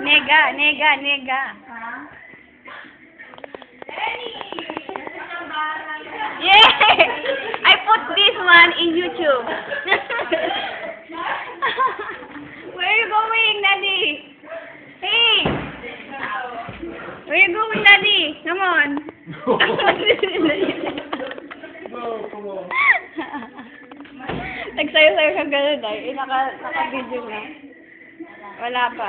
Nega. Yay! I put this one in YouTube. Where are you going, Daddy? Hey! Where are you going, Daddy? Come on. No, come on. Nagsayo-sayo ka gano'n ay. Naka-video na. Wala pa.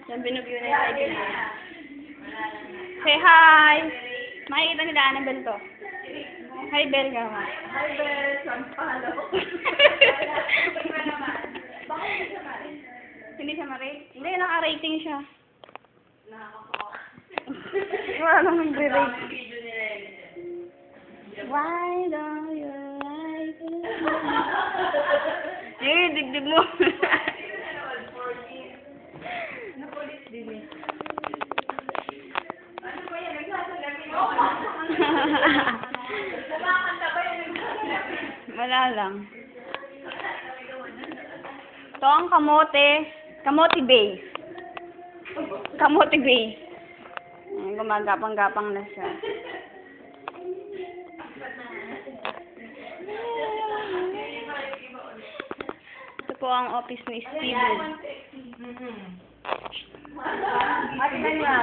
Yan, binubyo na yung ID mo. Say hi! Makikita nila Annabelle to. Hi, Belle ka ma. Hi, Bel. Sampalo. Hindi siya ma-rate? Hindi, naka-rating siya. Wala nang nagre-rate. Why don't you like it? Eh, digdig mo. Napulis din eh. Ano ba yan? Nagsasalamin mo. Kumakanta ba yan? Nagsasalamin. Wala lang. Ito ang kamote. Kamote base. Kamote base. Ayan, gumagapang-gapang na siya. Ito po ang office ni Steven. Ate na nga.